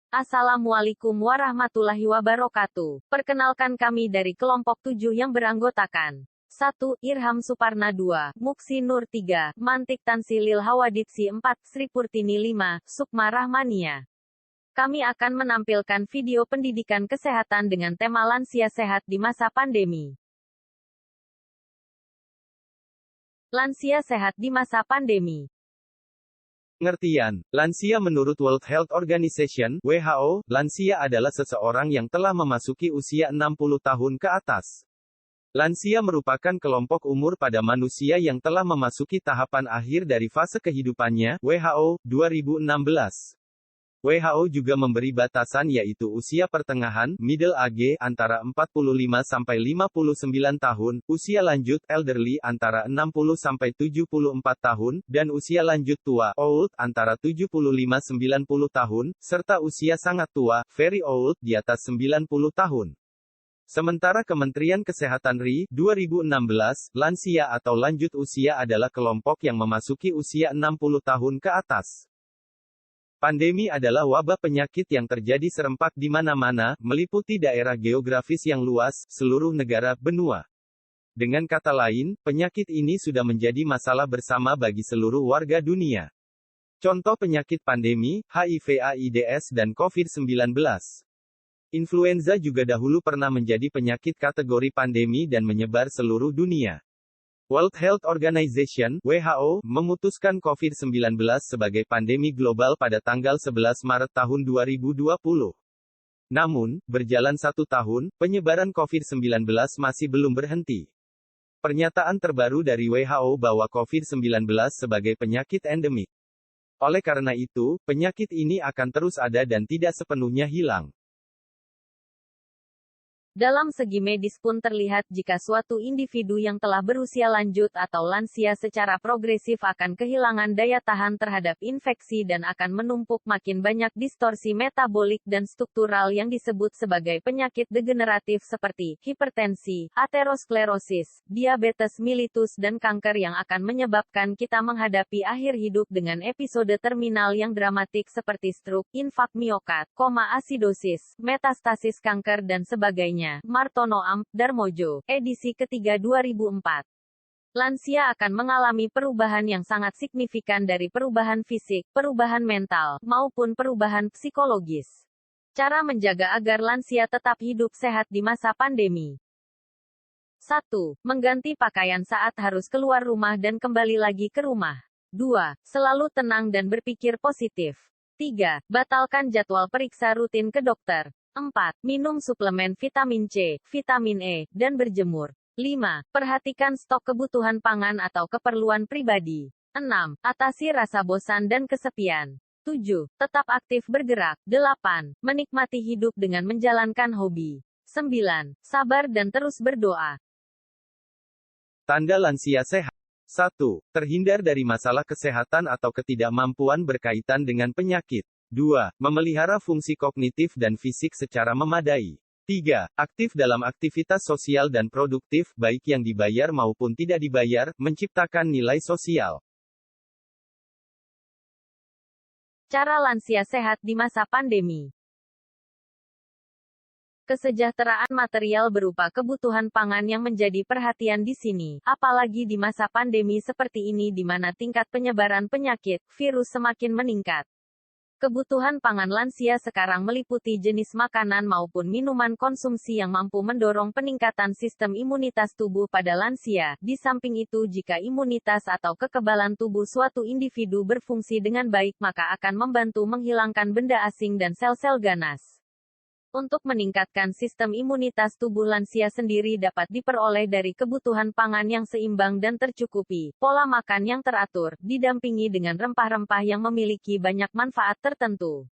Assalamualaikum warahmatullahi wabarakatuh. Perkenalkan kami dari kelompok 7 yang beranggotakan 1. Irham Suparna 2. Muksi Nur 3. Mantik Tansilil Hawaditsi 4. Sri Purtini 5. Sukma Rahmania. Kami akan menampilkan video pendidikan kesehatan dengan tema lansia sehat di masa pandemi. Lansia sehat di masa pandemi. Pengertian, lansia menurut World Health Organization, WHO, lansia adalah seseorang yang telah memasuki usia 60 tahun ke atas. Lansia merupakan kelompok umur pada manusia yang telah memasuki tahapan akhir dari fase kehidupannya, WHO, 2016. WHO juga memberi batasan yaitu usia pertengahan, middle age, antara 45 sampai 59 tahun, usia lanjut, elderly, antara 60 sampai 74 tahun, dan usia lanjut tua, old, antara 75-90 tahun, serta usia sangat tua, very old, di atas 90 tahun. Sementara Kementerian Kesehatan RI, 2016, lansia atau lanjut usia adalah kelompok yang memasuki usia 60 tahun ke atas. Pandemi adalah wabah penyakit yang terjadi serempak di mana-mana, meliputi daerah geografis yang luas, seluruh negara, benua. Dengan kata lain, penyakit ini sudah menjadi masalah bersama bagi seluruh warga dunia. Contoh penyakit pandemi, HIV/AIDS dan COVID-19. Influenza juga dahulu pernah menjadi penyakit kategori pandemi dan menyebar seluruh dunia. World Health Organization, WHO, memutuskan COVID-19 sebagai pandemi global pada tanggal 11 Maret tahun 2020. Namun, berjalan 1 tahun, penyebaran COVID-19 masih belum berhenti. Pernyataan terbaru dari WHO bahwa COVID-19 sebagai penyakit endemik. Oleh karena itu, penyakit ini akan terus ada dan tidak sepenuhnya hilang. Dalam segi medis pun terlihat jika suatu individu yang telah berusia lanjut atau lansia secara progresif akan kehilangan daya tahan terhadap infeksi dan akan menumpuk makin banyak distorsi metabolik dan struktural yang disebut sebagai penyakit degeneratif seperti hipertensi, aterosklerosis, diabetes mellitus dan kanker yang akan menyebabkan kita menghadapi akhir hidup dengan episode terminal yang dramatik seperti stroke, infak miokard, koma asidosis, metastasis kanker dan sebagainya. Martono Amp, Darmojo, edisi ketiga 2004. Lansia akan mengalami perubahan yang sangat signifikan dari perubahan fisik, perubahan mental, maupun perubahan psikologis. Cara menjaga agar lansia tetap hidup sehat di masa pandemi. 1. Mengganti pakaian saat harus keluar rumah dan kembali lagi ke rumah. 2. Selalu tenang dan berpikir positif. 3. Batalkan jadwal periksa rutin ke dokter. 4. Minum suplemen vitamin C, vitamin E, dan berjemur. 5. Perhatikan stok kebutuhan pangan atau keperluan pribadi. 6. Atasi rasa bosan dan kesepian. 7. Tetap aktif bergerak. 8. Menikmati hidup dengan menjalankan hobi. 9. Sabar dan terus berdoa. Tanda lansia sehat. 1. Terhindar dari masalah kesehatan atau ketidakmampuan berkaitan dengan penyakit. 2. Memelihara fungsi kognitif dan fisik secara memadai. 3. Aktif dalam aktivitas sosial dan produktif, baik yang dibayar maupun tidak dibayar, menciptakan nilai sosial. Cara lansia sehat di masa pandemi. Kesejahteraan material berupa kebutuhan pangan yang menjadi perhatian di sini, apalagi di masa pandemi seperti ini di mana tingkat penyebaran penyakit, virus semakin meningkat. Kebutuhan pangan lansia sekarang meliputi jenis makanan maupun minuman konsumsi yang mampu mendorong peningkatan sistem imunitas tubuh pada lansia. Di samping itu, jika imunitas atau kekebalan tubuh suatu individu berfungsi dengan baik, maka akan membantu menghilangkan benda asing dan sel-sel ganas. Untuk meningkatkan sistem imunitas tubuh lansia sendiri dapat diperoleh dari kebutuhan pangan yang seimbang dan tercukupi, pola makan yang teratur, didampingi dengan rempah-rempah yang memiliki banyak manfaat tertentu.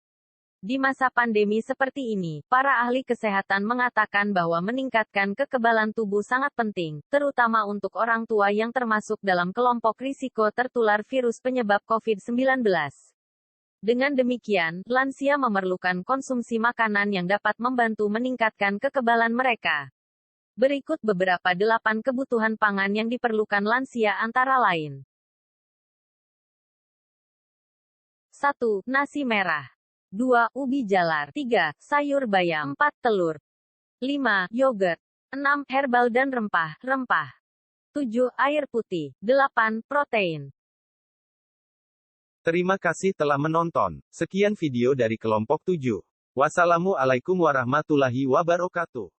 Di masa pandemi seperti ini, para ahli kesehatan mengatakan bahwa meningkatkan kekebalan tubuh sangat penting, terutama untuk orang tua yang termasuk dalam kelompok risiko tertular virus penyebab COVID-19. Dengan demikian, lansia memerlukan konsumsi makanan yang dapat membantu meningkatkan kekebalan mereka. Berikut beberapa 8 kebutuhan pangan yang diperlukan lansia antara lain. 1. Nasi merah. 2. Ubi jalar. 3. Sayur bayam. 4. Telur. 5. Yogurt. 6. Herbal dan rempah-rempah. 7. Air putih. 8. Protein. Terima kasih telah menonton. Sekian video dari kelompok 7. Wassalamualaikum warahmatullahi wabarakatuh.